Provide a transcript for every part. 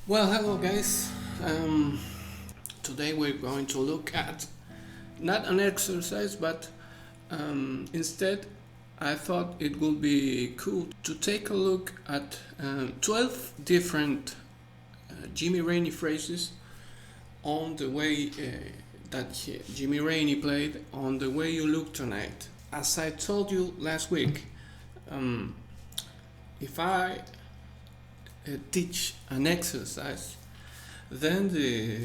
Well, hello guys. Today we're going to look at not an exercise, but instead I thought it would be cool to take a look at 12 different Jimmy Raney phrases on the way that Jimmy Raney played on The Way You Look Tonight. As I told you last week, if I teach an exercise, then the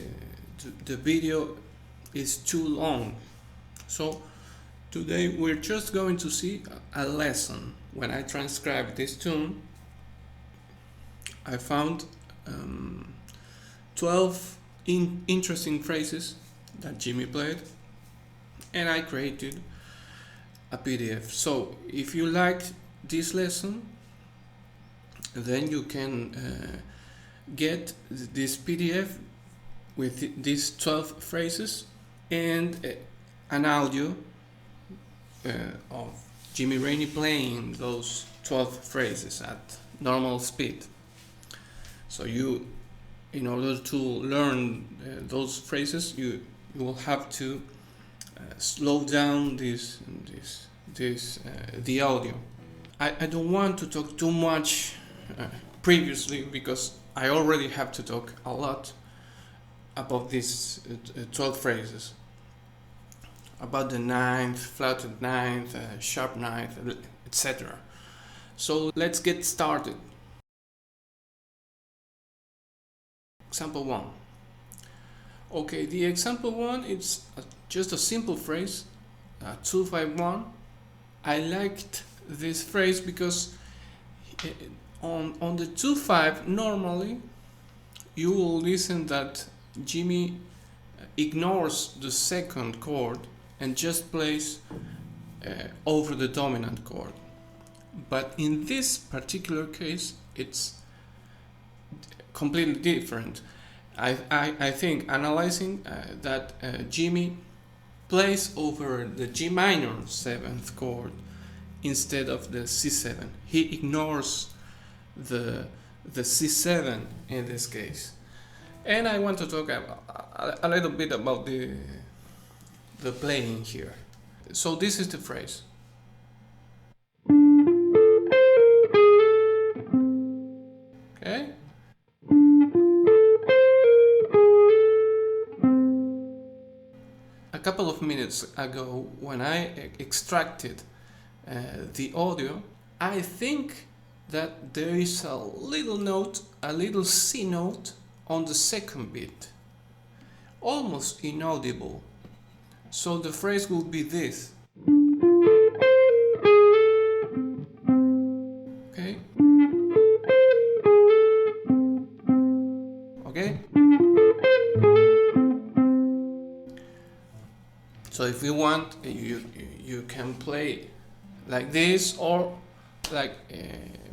video is too long. So today we're just going to see a lesson. When I transcribed this tune, I found 12 interesting phrases that Jimmy played, and I created a PDF. So if you liked this lesson, then you can get this PDF with these 12 phrases and an audio of Jimmy Raney playing those 12 phrases at normal speed. So you, in order to learn those phrases, you will have to slow down the audio. I don't want to talk too much previously, because I already have to talk a lot about these 12 phrases, about the ninth, flatted ninth, sharp ninth, etc. So let's get started. Example 1. Okay, the example 1 is just a simple phrase, 2-5-1. I liked this phrase because on the 2-5 normally you will listen that Jimmy ignores the second chord and just plays over the dominant chord. But in this particular case it's completely different. I think analyzing that Jimmy plays over the G minor 7th chord instead of the C7. He ignores the C7 in this case. And I want to talk a little bit about the playing here. So this is the phrase. Okay? A couple of minutes ago, when I extracted the audio, I think that there is a little note, a little C note on the second beat, almost inaudible. So the phrase will be this. Okay? Okay? So if you want, you can play like this, or like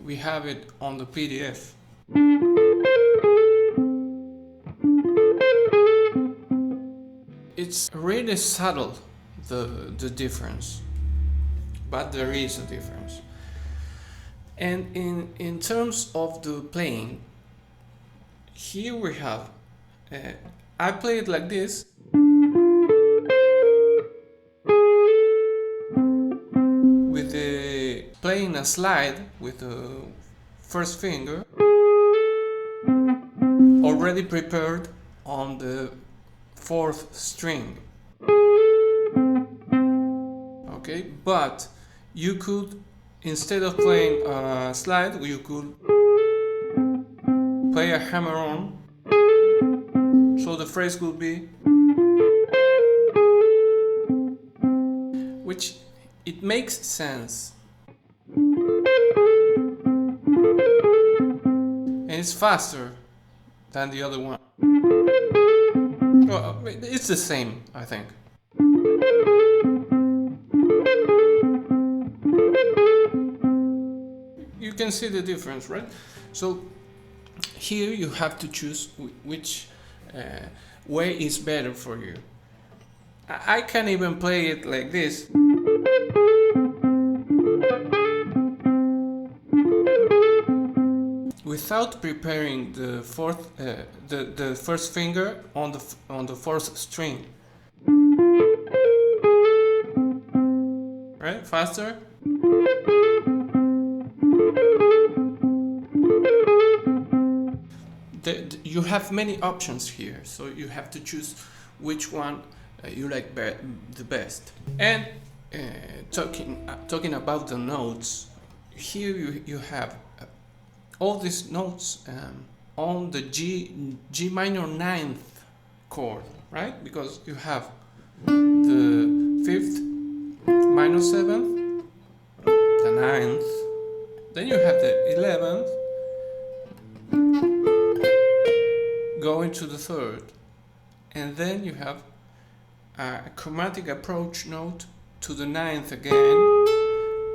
we have it on the PDF. It's really subtle, the difference, but there is a difference. And in terms of the playing, here we have, I play it like this, with the playing a slide with the first finger already prepared on the 4th string. Okay, but you could, instead of playing a slide, you could play a hammer on, so the phrase could be, which it makes sense, and it's faster than the other one. Well, it's the same, I think. You can see the difference, right? So here you have to choose which way is better for you. I can even play it like this. with without preparing the the first finger on the fourth string. Right? Faster. You have many options here, so you have to choose which one you like the best. And talking about the notes, here you have all these notes on the G minor ninth chord, right? Because you have the fifth, minor seventh, the ninth, then you have the 11th, going to the third, and then you have a chromatic approach note to the ninth again,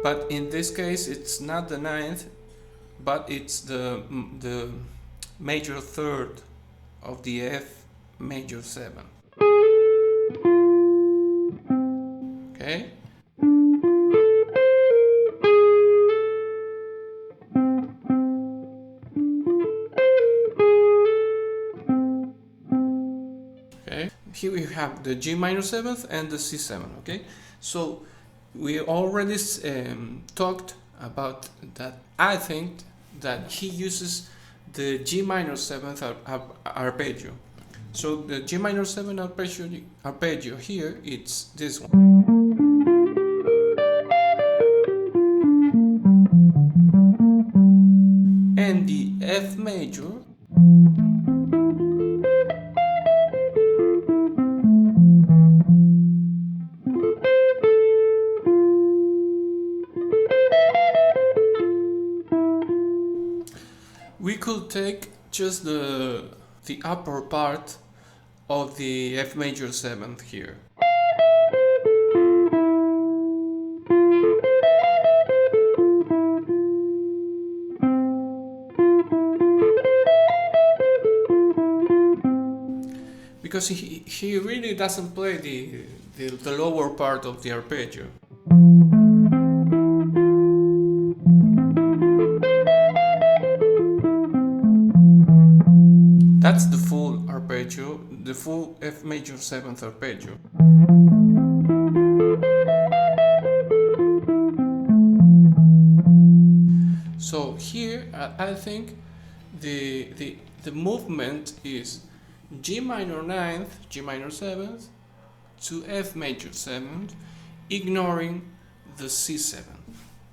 but in this case it's not the ninth, but it's the major third of the F major 7. Okay? Okay? Here we have the G minor 7th and the C7, okay? So we already talked about that. I think that he uses the G minor 7th arpeggio. So the G minor 7 arpeggio here, it's this one. And the F major, we could take just the upper part of the F major 7th here. Because he really doesn't play the lower part of the arpeggio. That's the full arpeggio, the full F major 7th arpeggio. So here I think the movement is G minor 9th, G minor 7th to F major 7th, ignoring the C7.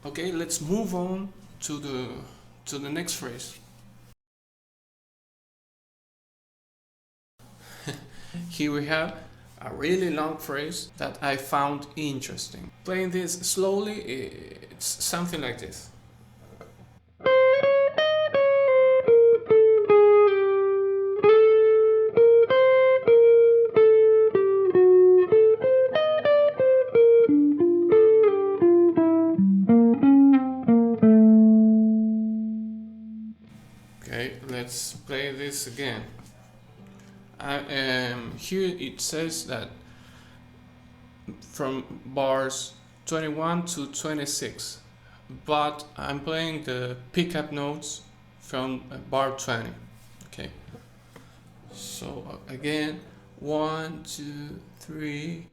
Okay, let's move on to the next phrase. Here we have a really long phrase that I found interesting. Playing this slowly, it's something like this. Okay, let's play this again. Here it says that from bars 21 to 26, but I'm playing the pickup notes from bar 20. Okay, so again, 1, 2, 3.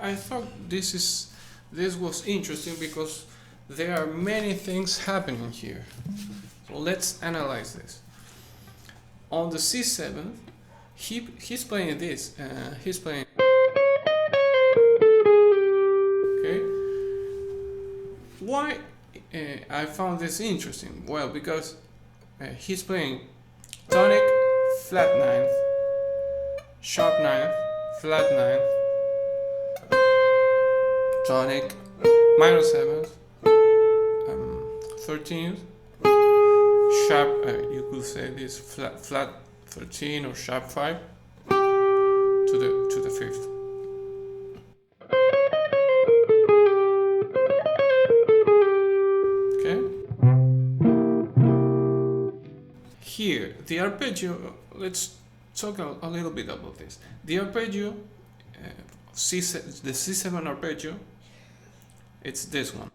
I thought this was interesting because there are many things happening here. So let's analyze this. On the C7, he's playing this. He's playing. Okay. Why I found this interesting? Well, because he's playing tonic, flat 9th, sharp 9th, flat 9th. Tonic, minor 7th, 13th, sharp, you could say this flat 13 or sharp 5 to the 5th. Okay. Here, the arpeggio, let's talk a little bit about this. The arpeggio, the C7 arpeggio, it's this one.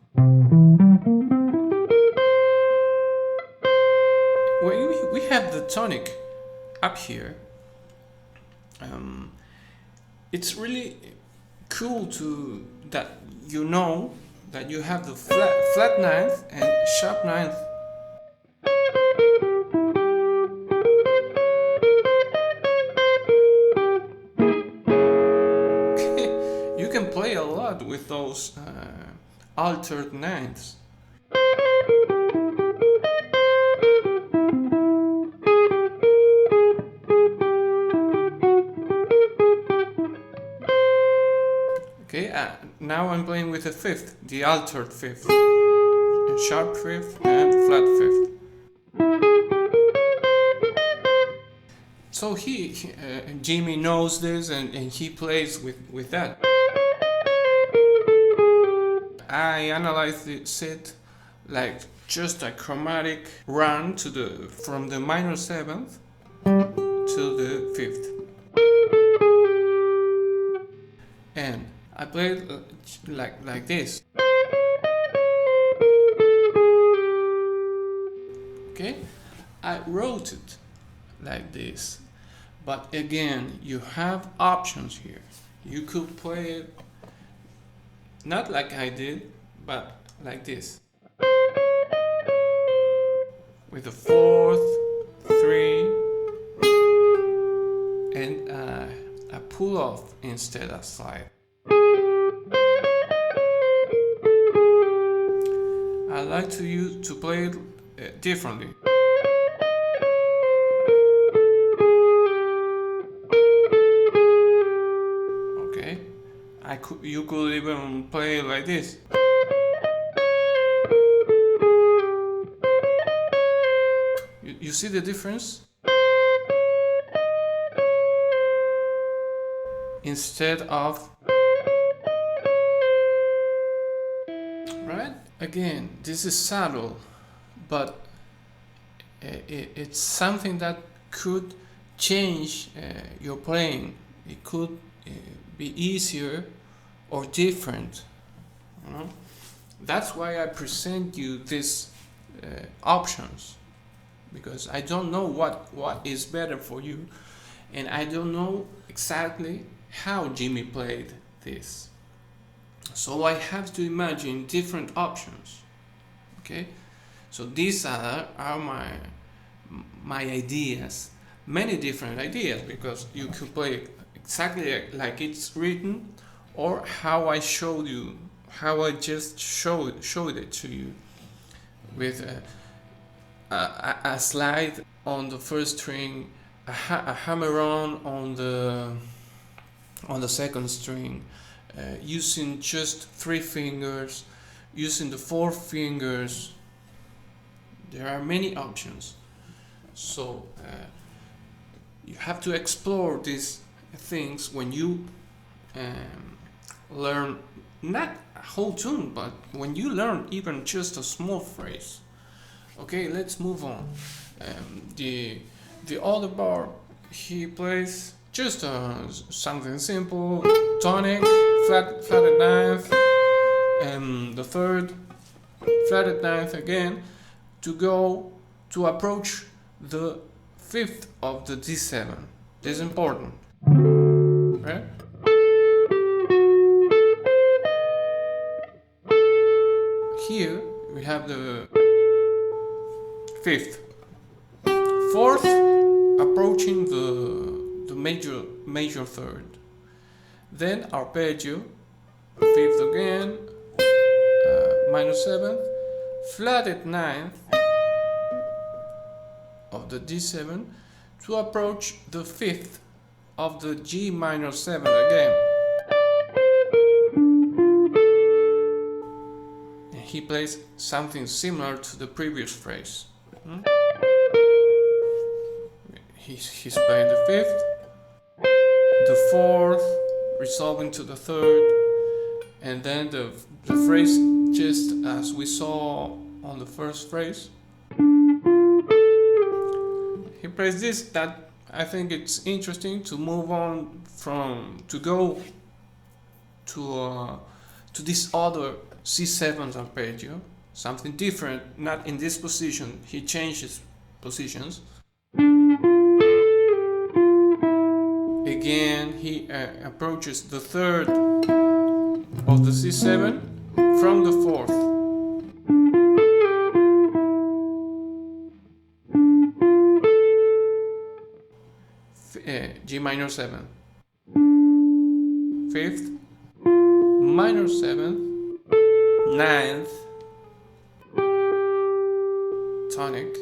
When we have the tonic up here, it's really cool that you know that you have the flat ninth and sharp ninth. You can play a lot with those altered ninths. Okay, now I'm playing with a fifth, the altered fifth, a sharp fifth and flat fifth. So Jimmy knows this and he plays with that. I analyze it like just a chromatic run from the minor seventh to the fifth. And I play it like this. Okay? I wrote it like this. But again, you have options here. You could play it not like I did, but like this. With a fourth, three, and a pull off instead of slide. I like to play it differently. Okay, you could even play it like this. You see the difference? Instead of, right? Again, this is subtle, but it's something that could change your playing. It could be easier or different. You know? That's why I present you these options, because I don't know what is better for you, and I don't know exactly how Jimmy played this. So I have to imagine different options. Okay, so these are my ideas, many different ideas, because you could play exactly like it's written, or how I showed you, how I just showed it to you, with a slide on the first string, a hammer-on on the second string, using just 3 fingers, using the 4 fingers. There are many options. So you have to explore these things when you learn not a whole tune, but when you learn even just a small phrase. Okay, let's move on. The other bar, he plays just something simple: tonic, flatted ninth, and the third, flatted ninth again, to approach the fifth of the D7. This is important, right? Here we have the fifth, fourth approaching the major third, then arpeggio, fifth again, minor seventh, flatted ninth of the D7 to approach the fifth of the G minor 7 again. And he plays something similar to the previous phrase. He's playing the fifth, the fourth, resolving to the third, and then the phrase just as we saw on the first phrase. he plays this, that I think it's interesting to move on from, to go to this other C7 arpeggio, something different, not in this position, he changes positions. Again, he approaches the third of the C7 from the fourth. G minor 7, fifth, minor 7th, ninth, tonic.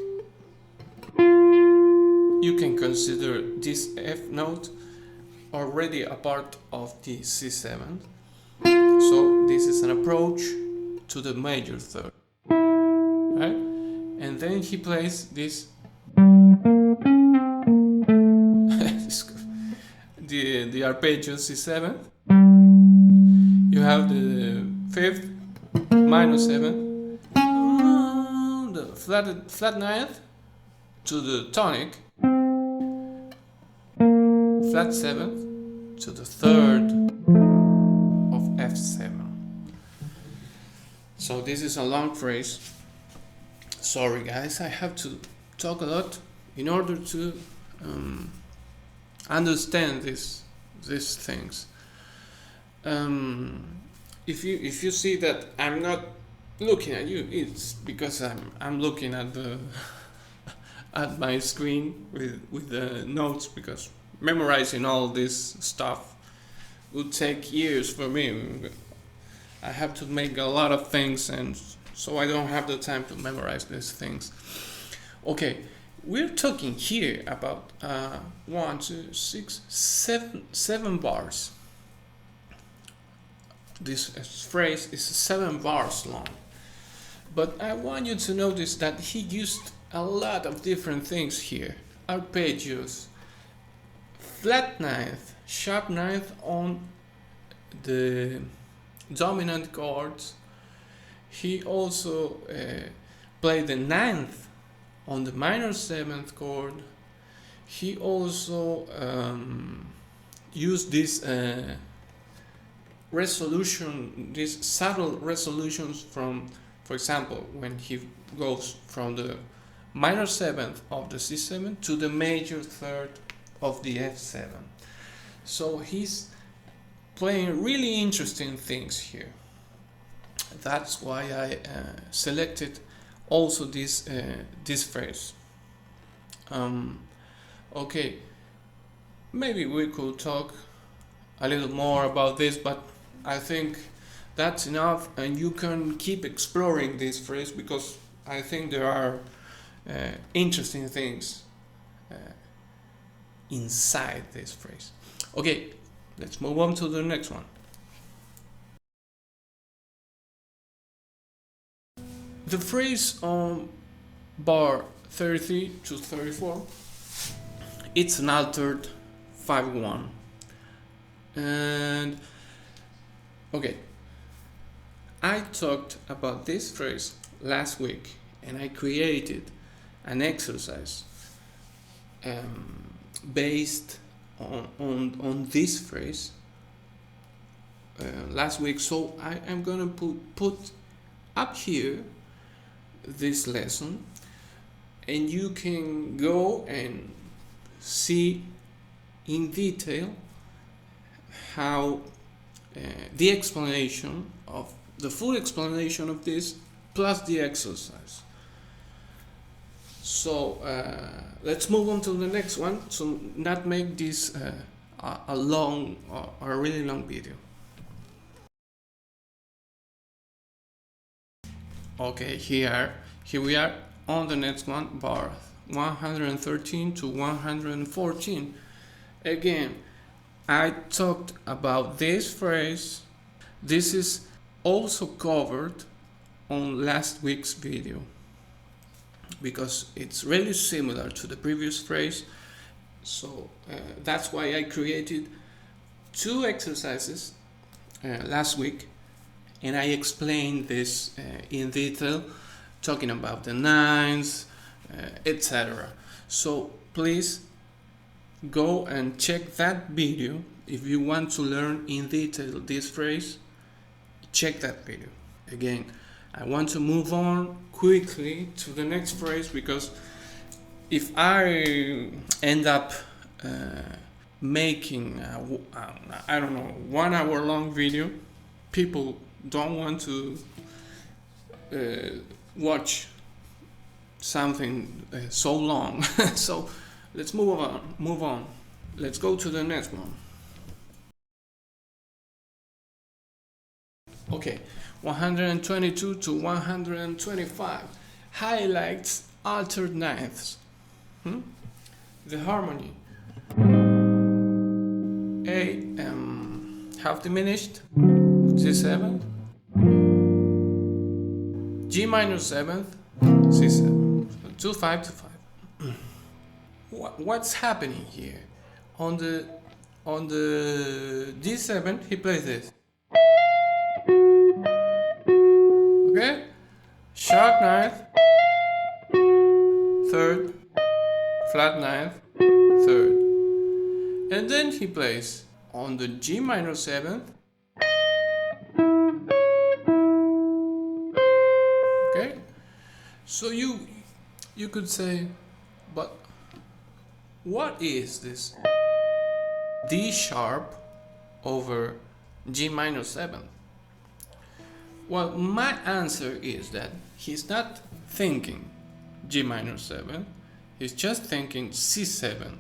You can consider this F note already a part of the C7. So this is an approach to the major third, right? And then he plays this the arpeggio C7. You have the fifth, minor 7, the flat ninth to the tonic, flat 7th to the third of F7. So this is a long phrase. Sorry guys, I have to talk a lot in order to understand these things. If you see that I'm not looking at you, it's because I'm looking at the at my screen with the notes, because memorizing all this stuff would take years for me. I have to make a lot of things, and so I don't have the time to memorize these things. Okay, we're talking here about 1, 2, 6, 7 bars. This phrase is 7 bars long, but I want you to notice that he used a lot of different things here. Arpeggios, flat ninth, sharp ninth on the dominant chords. He also played the ninth on the minor 7th chord. He also used this resolution, these subtle resolutions from, for example, when he goes from the minor 7th of the C7 to the major third of the F7. So he's playing really interesting things here. That's why I selected also this phrase. Okay, maybe we could talk a little more about this, but I think that's enough, and you can keep exploring this phrase, because I think there are interesting things inside this phrase. Okay, let's move on to the next one. The phrase on bar 33 to 34, it's an altered 5-1. And okay, I talked about this phrase last week, and I created an exercise based on this phrase last week. So I am gonna put up here this lesson, and you can go and see in detail how the explanation of the full explanation of this plus the exercise. So let's move on to the next one, to not make this a long or a really long video. Okay, here we are on the next one, bar 113 to 114. Again, I talked about this phrase. This is also covered on last week's video, because it's really similar to the previous phrase. So that's why I created 2 exercises last week, and I explained this in detail, talking about the nines, etc. So please go and check that video. If you want to learn in detail this phrase, check that video. Again, I want to move on quickly to the next phrase, because if I end up making I don't know, 1 hour long video, people don't want to watch something so long. So let's move on. Let's go to the next one. Okay, 122 to 125 highlights altered ninths. The harmony: A half diminished, C7, G minor 7th, C7. So 2-5 to 5. What's happening here? On the D7 he plays this. Okay? Sharp ninth, third, flat ninth, third. And then he plays on the G minor 7th. Okay? So you could say, but what is this D sharp over G minor 7th? Well, my answer is that he's not thinking G minor 7, he's just thinking C7.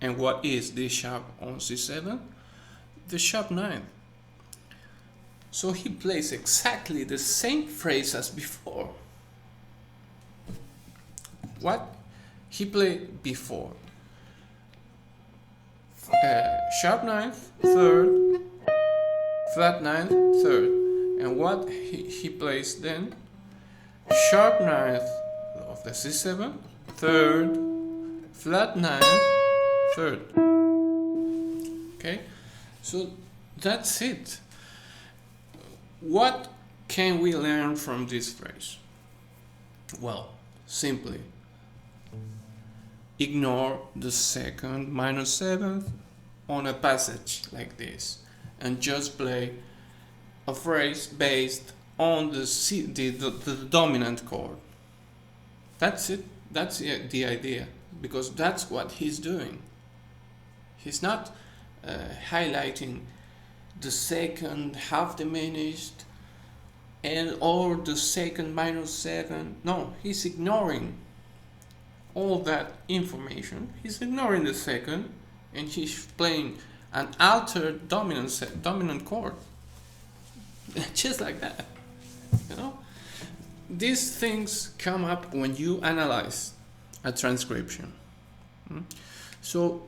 And what is D sharp on C7? The sharp 9. So he plays exactly the same phrase as before. What he played before? Sharp 9th, 3rd, flat 9th, 3rd. And what he plays then? Sharp 9th of the C7, 3rd, flat 9th, 3rd. Okay, so that's it. What can we learn from this phrase? Well, simply ignore the second minor 7th on a passage like this and just play a phrase based on the dominant chord. That's it. That's the idea, because that's what he's doing. He's not highlighting the second half diminished and or the second minor 7. No, he's ignoring all that information. He's ignoring the second, and he's playing an altered dominant chord. Just like that, you know. These things come up when you analyze a transcription. So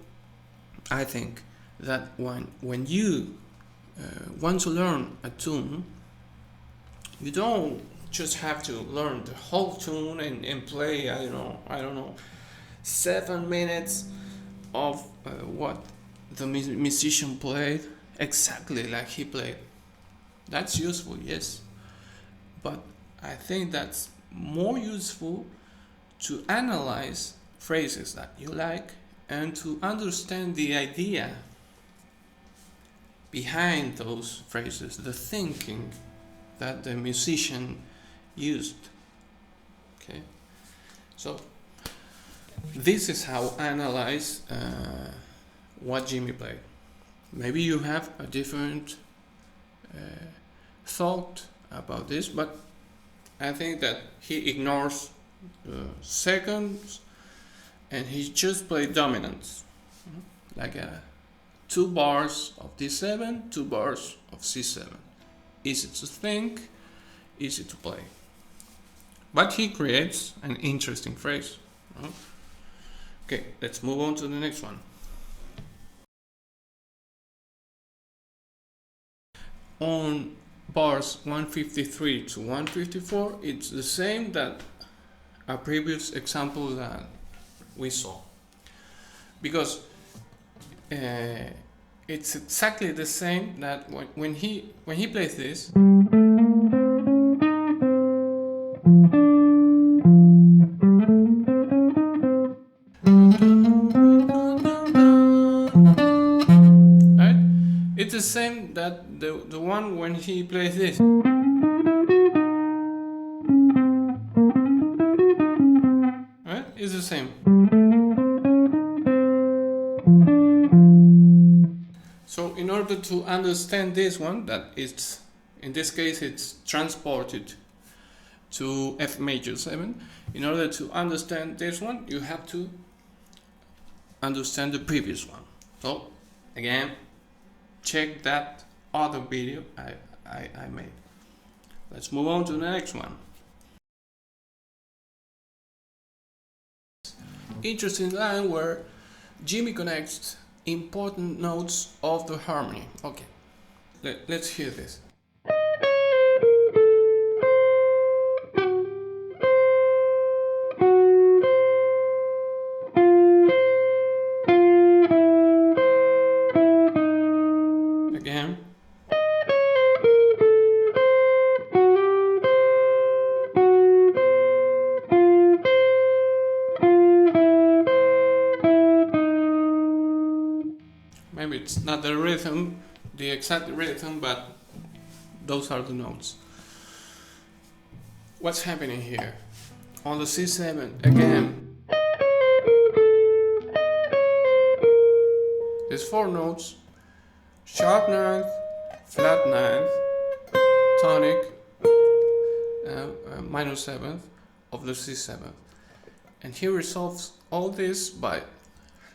I think that when you want to learn a tune, you don't just have to learn the whole tune and play I don't know 7 minutes of what the musician played exactly like he played. That's useful, yes, but I think that's more useful to analyze phrases that you like and to understand the idea behind those phrases, the thinking that the musician used. Okay, so this is how I analyze what Jimmy played. Maybe you have a different thought about this, but I think that he ignores the seconds and he just played dominants, like 2 bars of D7, 2 bars of C7. Easy to think, easy to play, but he creates an interesting phrase. Okay, let's move on to the next one. On bars 153 to 154, it's the same that a previous example that we saw, because it's exactly the same that when he plays this, that the one when he plays this. Right? It's the same. So in order to understand this one, that it's, in this case it's transported to F major 7, in order to understand this one, you have to understand the previous one. So again, check that other video I made. Let's move on to the next one. Interesting line where Jimmy connects important notes of the harmony. Okay, let's hear this. Again. Maybe it's not the rhythm, the exact rhythm, but those are the notes. What's happening here? On the C7, again. There's 4 notes: sharp 9th, flat 9th, tonic, minor 7th of the C7. And he resolves all this by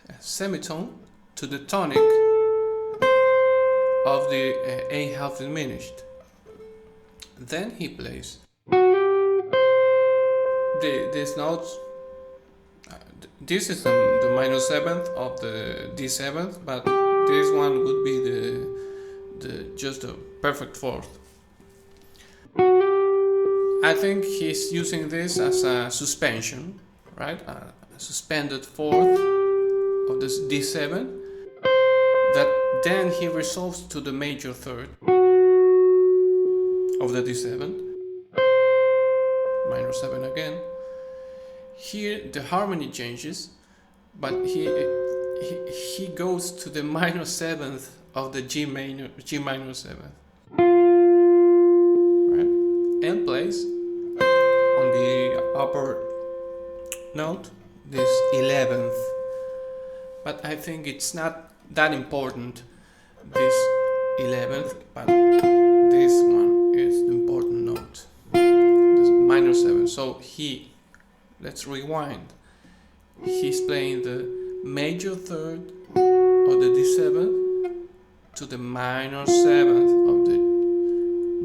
a semitone to the tonic of the A half diminished. Then he plays these notes. This is the minor 7th of the D7th, but this one would be just a perfect 4th. I think he's using this as a suspension, right? A suspended 4th of this D7 that then he resolves to the major 3rd of the D7, minor 7 again. Here the harmony changes, but he goes to the minor 7th of the G minor 7th, right? And plays on the upper note this 11th. But I think it's not that important, this 11th, but this one is the important note, this minor 7. So let's rewind. He's playing the major 3rd of the D7 to the minor 7th of the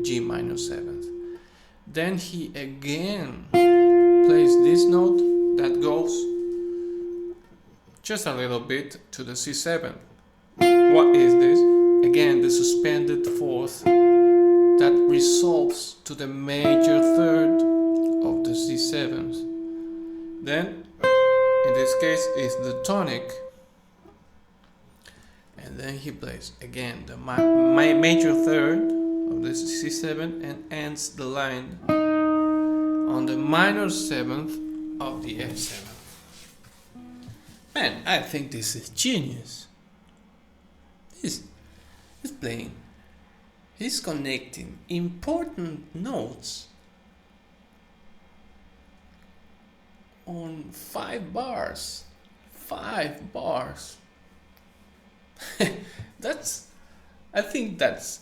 G minor 7th. Then he again plays this note that goes just a little bit to the C7. What is this? Again, the suspended 4th that resolves to the major 3rd of the C7th. Then, in this case, is the tonic, and then he plays again the major 3rd of the C7 and ends the line on the minor 7th of the F7. Man, I think this is genius. He's playing, he's connecting important notes on 5 bars. 5 bars. I think that's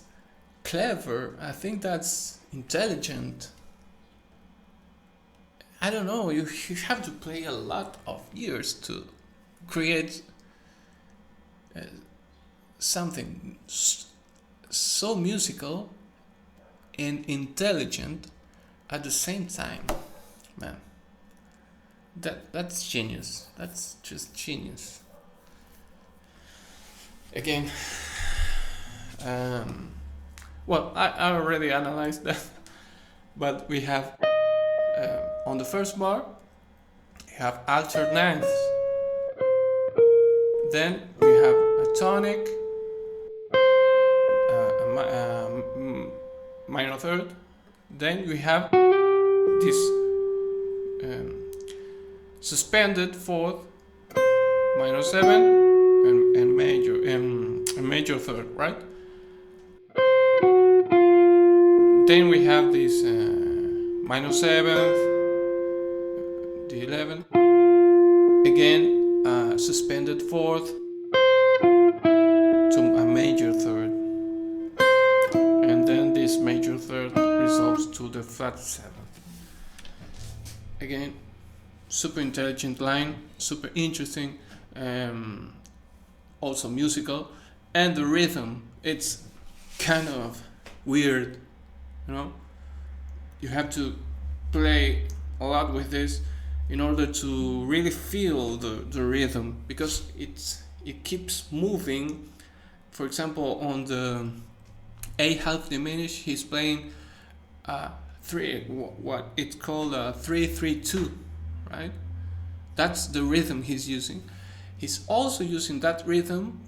clever. I think that's intelligent. I don't know, you have to play a lot of years to create something so musical and intelligent at the same time. Man, that's genius. That's just genius. Again, well, I already analyzed that, but we have on the first bar we have altered 9ths, then we have a tonic, minor 3rd, then we have this suspended 4th, minor 7, and major 3rd, right? Then we have this minor 7th, the 11th, again suspended 4th to a major 3rd, and then this major 3rd resolves to the flat 7th. Again, super intelligent line, super interesting, also musical, and the rhythm, it's kind of weird, you know. You have to play a lot with this in order to really feel the rhythm, because it keeps moving. For example, on the A half diminished, he's playing what it's called 3-3-2, right? That's the rhythm he's using. He's also using that rhythm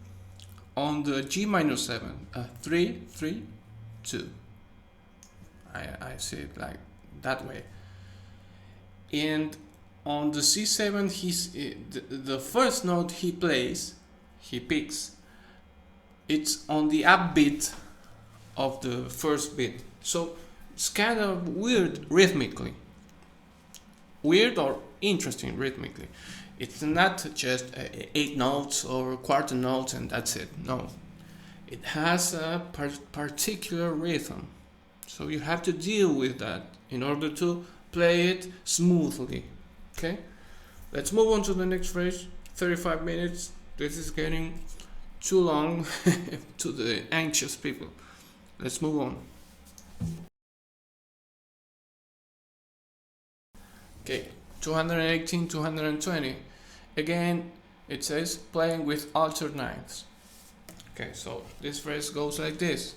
on the G minor 7, 3-3-2. I see it like that way. And on the C7, he's the first note he picks, it's on the upbeat of the first beat. So it's kind of weird rhythmically. Weird or interesting rhythmically. It's not just 8 notes or quarter notes and that's it. No. It has a particular rhythm. So you have to deal with that in order to play it smoothly. Okay? Let's move on to the next phrase. 35 minutes. This is getting too long to the anxious people. Let's move on. Okay, 218, 220. Again, it says playing with altered ninths. Okay, so this phrase goes like this.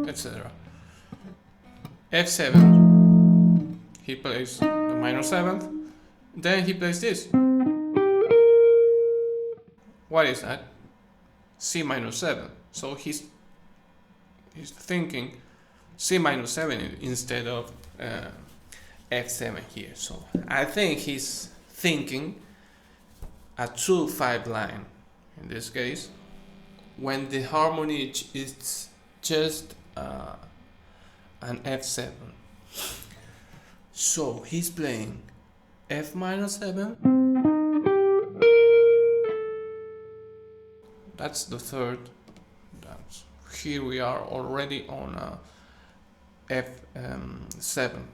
Etc. F7. He plays the minor 7th. Then he plays this. What is that? C minor 7. So he's thinking C minor 7 instead of F7 here. So I think he's thinking a 2-5 line in this case, when the harmony is just an F7. So he's playing F minor 7. That's the 3rd. Here we are already on F7,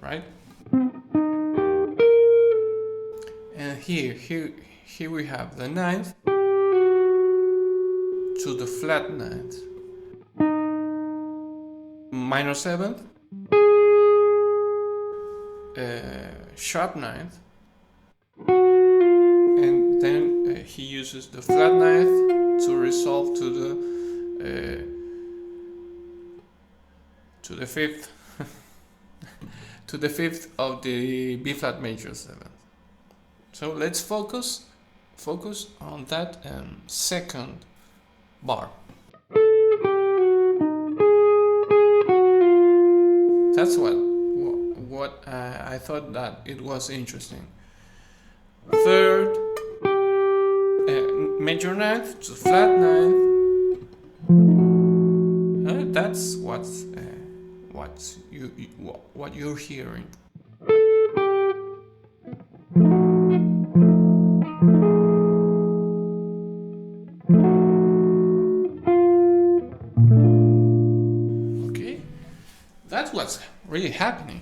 right? And here we have the 9th to the flat 9th, minor 7th, sharp 9th, and then he uses the flat 9th to resolve to the 5th to the 5th of the B flat major 7th. So let's focus on that second bar. That's what I thought that it was interesting. 3rd, major 9th to flat 9th. That's what you're hearing. Okay, that's what's really happening.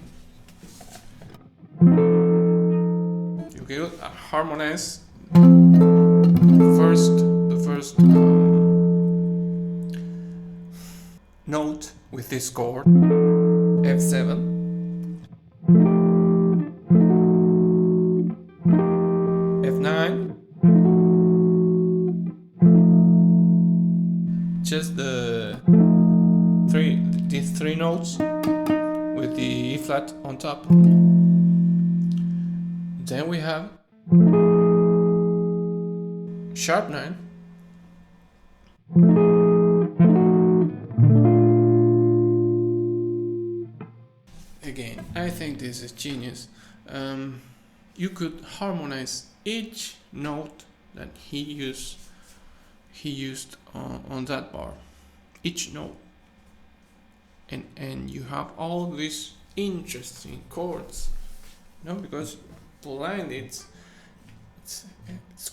You get harmonize the first note with this chord, F7, F9, just these three notes with the E flat on top. Then we have sharp 9, again, I think this is genius. You could harmonize each note that he used on that bar, each note, and you have all these interesting chords, because blind it's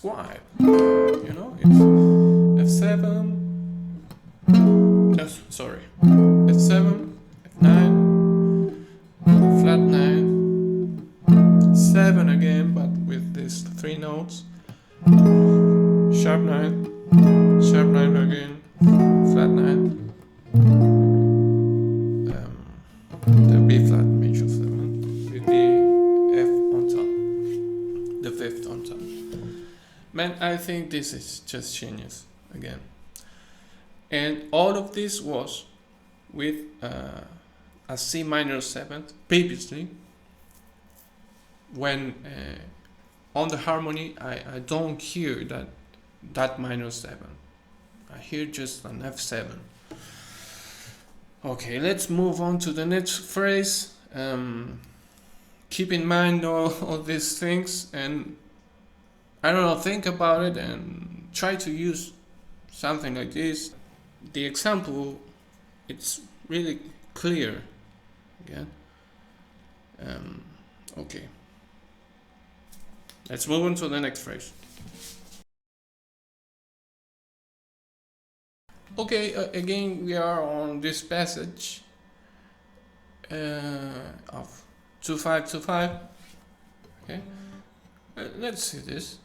quiet, it's F7, sorry, F7, F9, flat 9, 7 again, but with these 3 notes, sharp 9 again, flat 9, the B flat major 7 with the F on top, the 5th on top. Man, I think this is just genius again. And all of this was with a C minor 7th previously, when on the harmony I don't hear that minor 7. I hear just an F7. Okay, let's move on to the next phrase. Keep in mind all these things, and I don't know, think about it and try to use something like this. The example, it's really clear again. Okay, let's move on to the next phrase. Okay, again we are on this passage of 2-5-2-5. Okay, let's see this.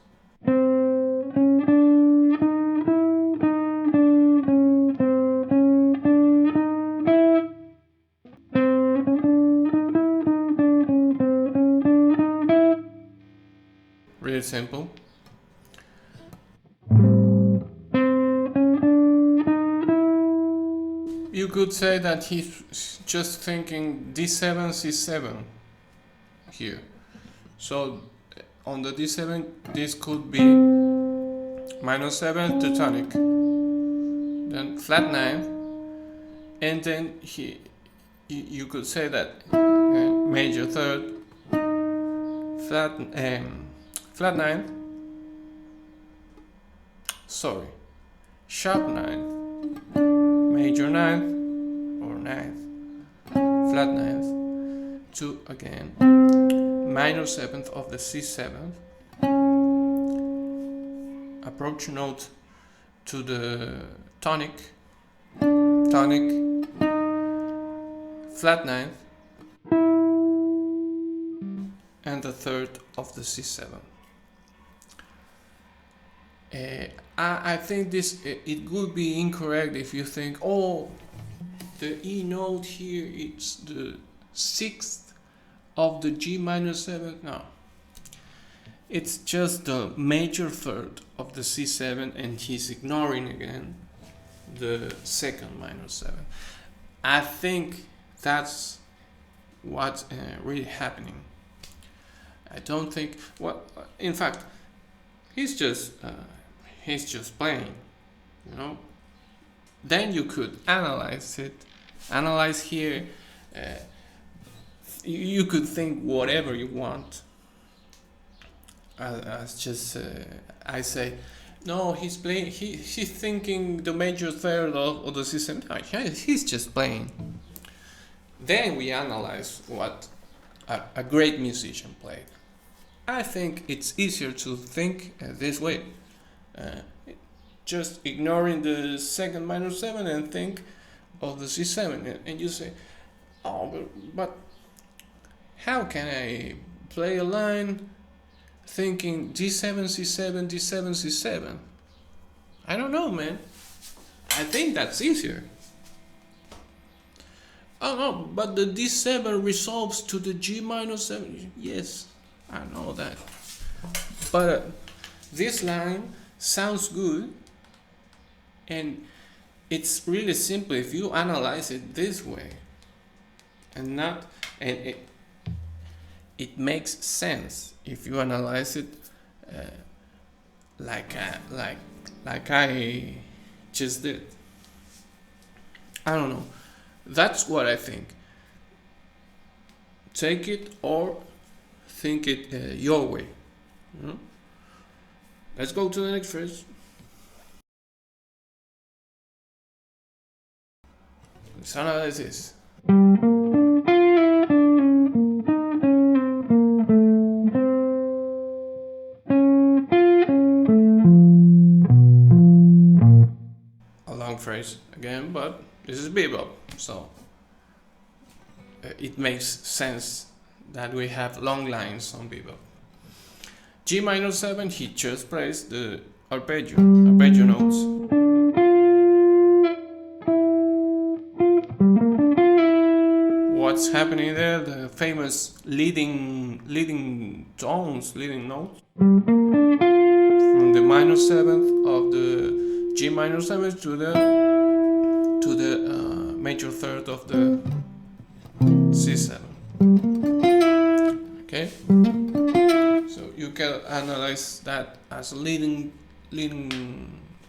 Really simple. You could say that he's just thinking D7, C7 here. So on the D7, this could be minor 7 to tonic, then flat 9, and then you could say that major 3rd, flat 9, sorry, sharp 9, major 9th or 9th, flat 9th, to again minor 7th of the C7, approach note to the tonic, flat 9th, and the 3rd of the C7. I think this it would be incorrect if you think, oh, the E note here it's the 6th of the G minor 7th. No, it's just the major 3rd of the C7, and he's ignoring again the 2nd minor 7. I think that's what's really happening. I don't think, well, in fact, he's just playing, Then you could analyze here. You could think whatever you want. I say, no, he's playing. He's thinking the major 3rd of the system. No, he's just playing. Then we analyze what a great musician played. I think it's easier to think this way, just ignoring the 2nd minor 7 and think of the C7, and you say, oh, but how can I play a line thinking D7, C7, D7, C7? I don't know, man. I think that's easier. Oh no, but the D7 resolves to the G minor 7. Yes, I know that. But this line sounds good, and it's really simple if you analyze it this way, and it makes sense if you analyze it like I just did. I don't know. That's what I think. Take it or think it your way. Let's go to the next phrase. Let's analyze this. A long phrase again, but this is bebop, so it makes sense that we have long lines on bebop. G minor 7, he just plays the arpeggio notes. What's happening there? The famous leading tones, leading notes from the minor 7th of the G minor 7 to the major third of the C7. Okay, so you can analyze that as a leading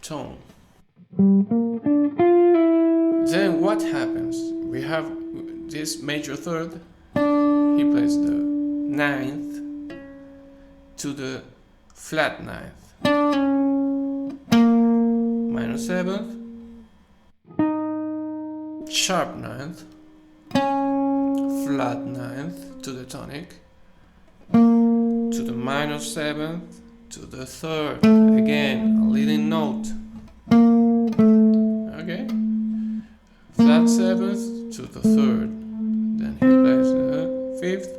tone. Then what happens? We have this major third. He plays the 9th to the flat 9th, minor 7th, sharp 9th, flat 9th to the tonic, to the minor 7th, to the 3rd, again a leading note. Okay, flat 7th to the 3rd, then he plays the 5th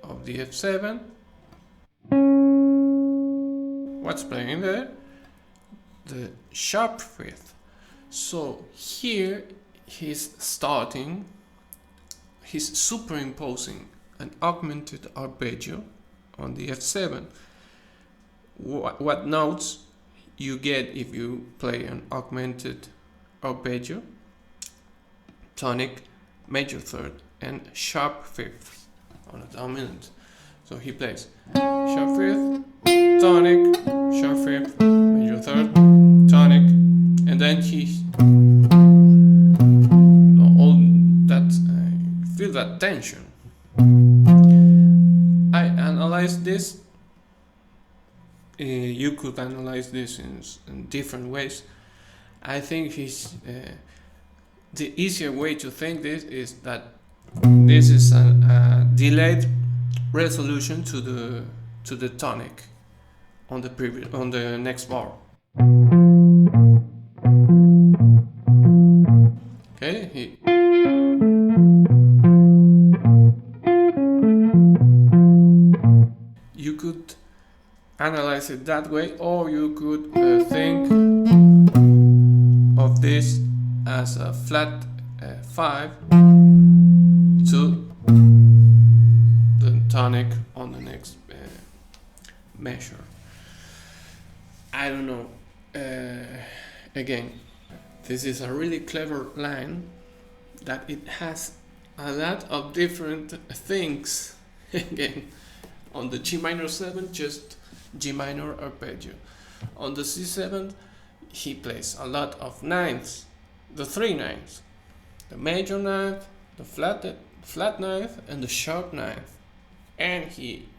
of the F7. What's playing there? The sharp 5th. So here he's superimposing an augmented arpeggio on the F7. What notes you get if you play an augmented arpeggio? Tonic, major third, and sharp 5th on a dominant. So he plays sharp 5th, tonic, sharp 5th, major third, tonic, and then he all that feel that tension. I analyze this. You could analyze this in different ways. I think the easier way to think this is that this is a delayed resolution to the tonic on the next bar. Okay, you could analyze it that way, or you could think of this as a flat 5 to the tonic on the next measure. I don't know. Again, this is a really clever line that it has a lot of different things. Again, on the G minor 7, just G minor arpeggio. On the C7, he plays a lot of ninths, the 3 ninths, the major ninth, the flat ninth, and the sharp ninth. And he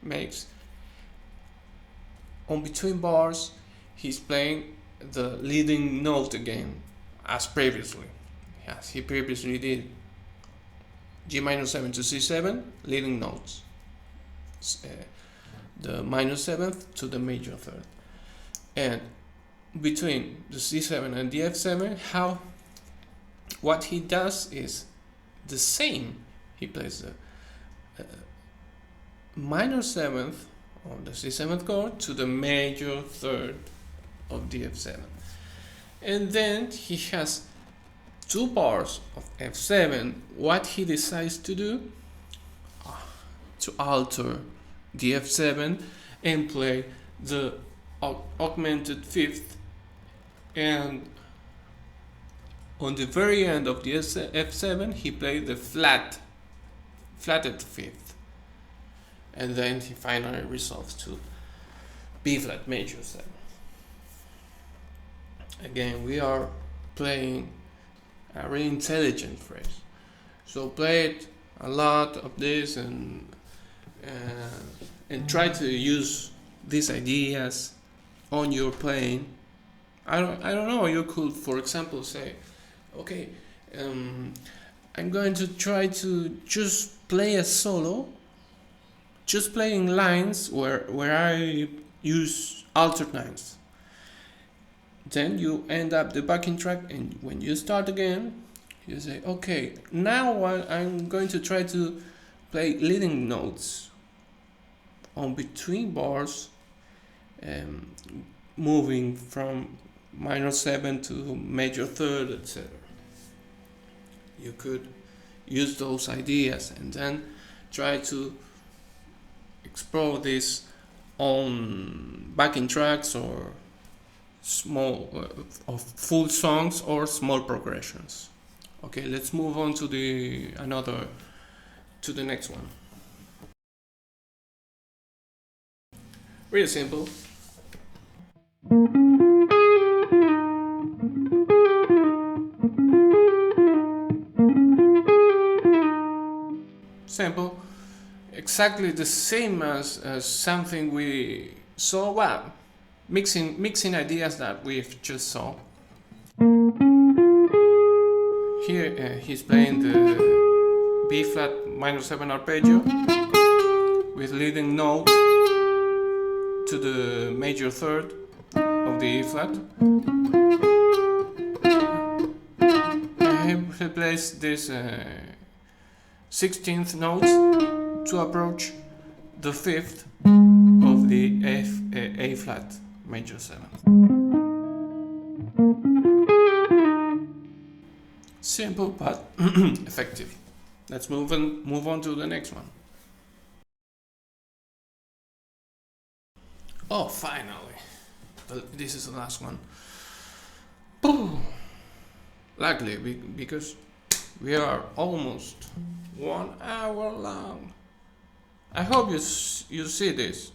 makes, on between bars, he's playing the leading note again, as previously. Yes, he previously did G minor 7 to C7, leading notes. The minor 7th to the major third. And between the C7 and the F7, what he does is the same. He plays the minor 7th on the C7th chord to the major third of the F7. And then he has 2 bars of F7. What he decides to do? To alter the F7 and play the augmented 5th, and on the very end of the F7 he played the flatted 5th, and then he finally resolves to B flat major 7. Again, we are playing a really intelligent phrase, so play it a lot of this and try to use these ideas on your playing. I don't know. You could, for example, say, okay, I'm going to try to just play a solo, just playing lines where I use alternates. Then you end up the backing track, and when you start again, you say, okay, now I'm going to try to play leading notes on between bars, moving from minor 7 to major third, etc. You could use those ideas and then try to explore this on backing tracks or small of full songs or small progressions. Okay, let's move on to the next one. Really simple. Simple, exactly the same as something we saw. Well, mixing ideas that we've just saw. Here he's playing the B flat minor 7 arpeggio with leading note to the major third of the E flat. And he plays this 16th notes to approach the 5th of the A flat major 7. Simple but effective. Let's move on to the next one. Oh, finally. This is the last one. Luckily, because we are almost 1 hour long. I hope you see this.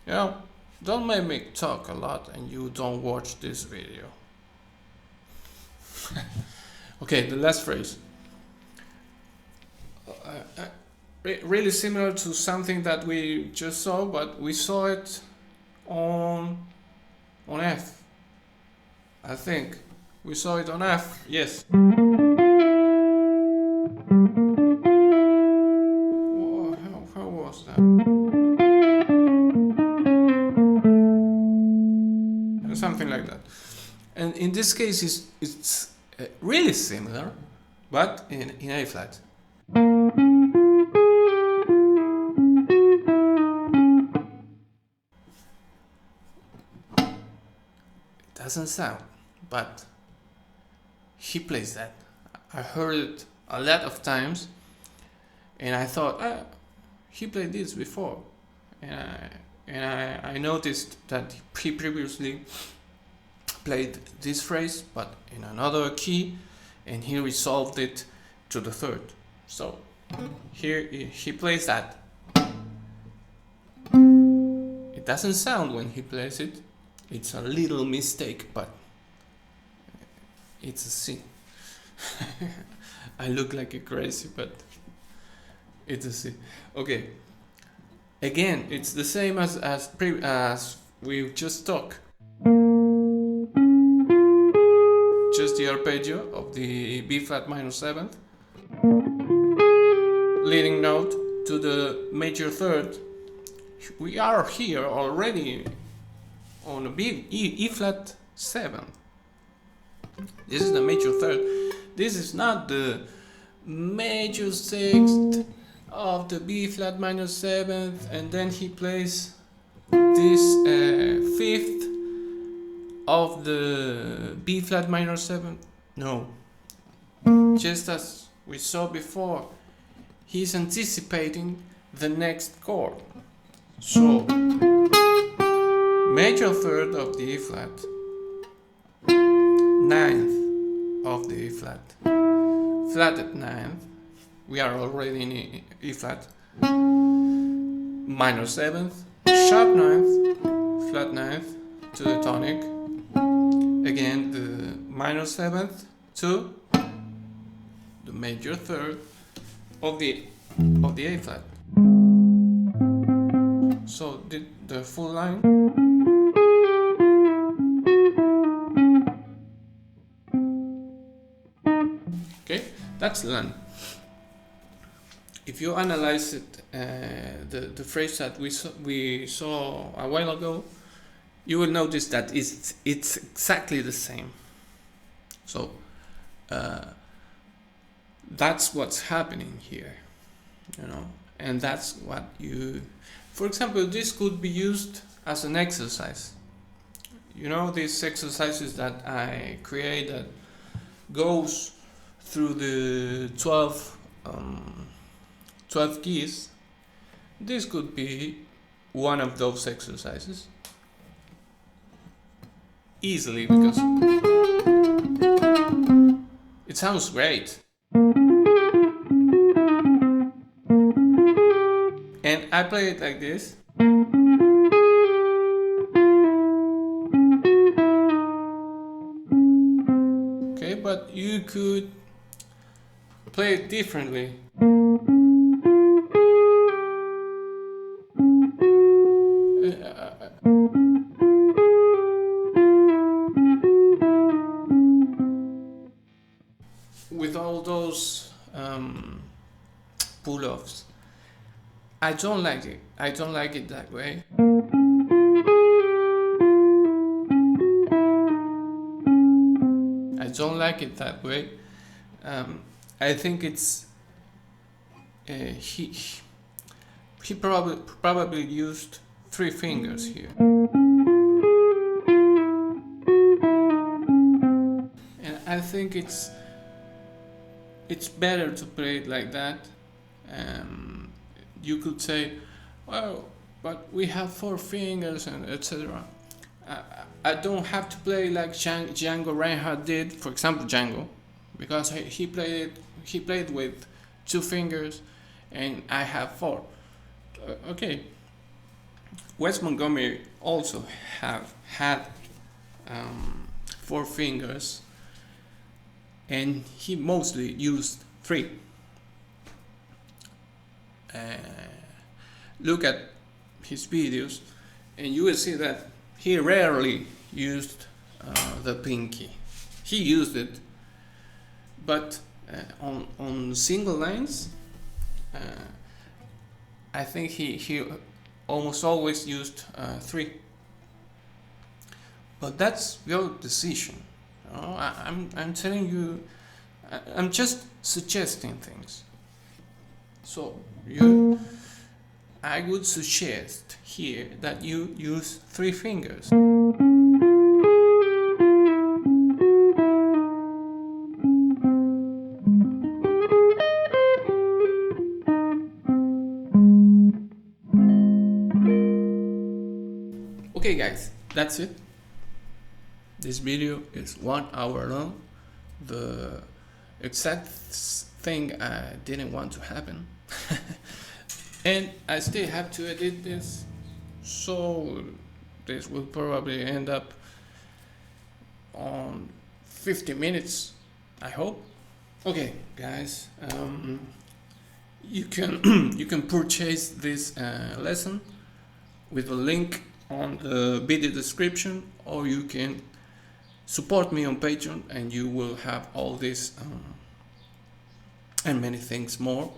You know, don't make me talk a lot and you don't watch this video. Okay, the last phrase. Really similar to something that we just saw, but we saw it on F. I think we saw it on F. Yes. How was that? Something like that. And in this case, it's really similar, but in A flat. Doesn't sound, but he plays that. I heard it a lot of times, and I thought, he played this before, and I noticed that he previously played this phrase, but in another key, and he resolved it to the third. So here he plays that. It doesn't sound when he plays it. It's a little mistake, but it's a C. I look like a crazy, but it's a C. Okay. Again, it's the same as we just talked. Just the arpeggio of the B flat minor 7th, leading note to the major third. We are here already on a big E flat 7. This is the major third. This is not the major 6th of the B flat minor 7th, and then he plays this 5th of the B flat minor 7th. No. Just as we saw before, he's anticipating the next chord. So major third of the E flat, 9th of the E flat, flatted 9th, we are already in E flat, minor 7th, sharp 9th, flat 9th to the tonic, again the minor 7th to the major third of the A flat. So the full line. Okay, that's the line. If you analyze it, the phrase that we saw a while ago, you will notice that it's exactly the same. So that's what's happening here, you know, and that's what you. For example, this could be used as an exercise. You know, these exercises that I create that goes through the 12 keys. This could be one of those exercises easily, because it sounds great. And I play it like this. Okay, but you could play it differently. With all those pull-offs. I don't like it. I don't like it that way. I don't like it that way. I think it's he probably used 3 fingers here, and I think it's better to play it like that. You could say, well, but we have 4 fingers and etc. I don't have to play like Django Reinhardt did, for example, Django, because he played with 2 fingers, and I have 4. Okay. Wes Montgomery also had 4 fingers, and he mostly used 3. Look at his videos, and you will see that he rarely used the pinky. He used it, but on single lines, I think he almost always used 3. But that's your decision. You know, I'm telling you, I'm just suggesting things. So I would suggest here that you use 3 fingers. Okay guys, that's it. This video is 1 hour long. The exact thing I didn't want to happen. And I still have to edit this, so this will probably end up on 50 minutes, I hope. Okay guys, you can purchase this lesson with a link on the video description, or you can support me on Patreon and you will have all this and many things more,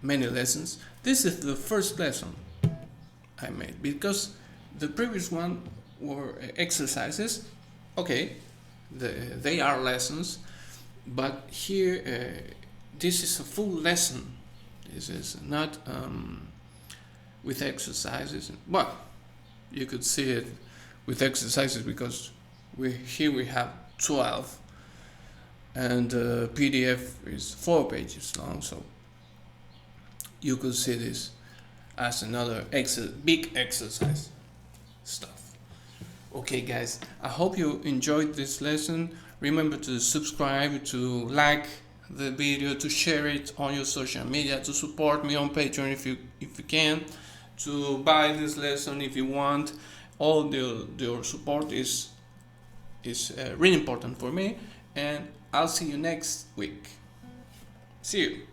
many lessons. This is the first lesson I made, because the previous one were exercises. Okay, they are lessons, but here this is a full lesson. This is not with exercises. Well, you could see it with exercises because here we have 12, and the PDF is 4 pages long, so you could see this as another big exercise stuff. Okay guys, I hope you enjoyed this lesson. Remember to subscribe, to like the video, to share it on your social media, to support me on Patreon if you can, to buy this lesson if you want. All your support is really important for me, and I'll see you next week. See you.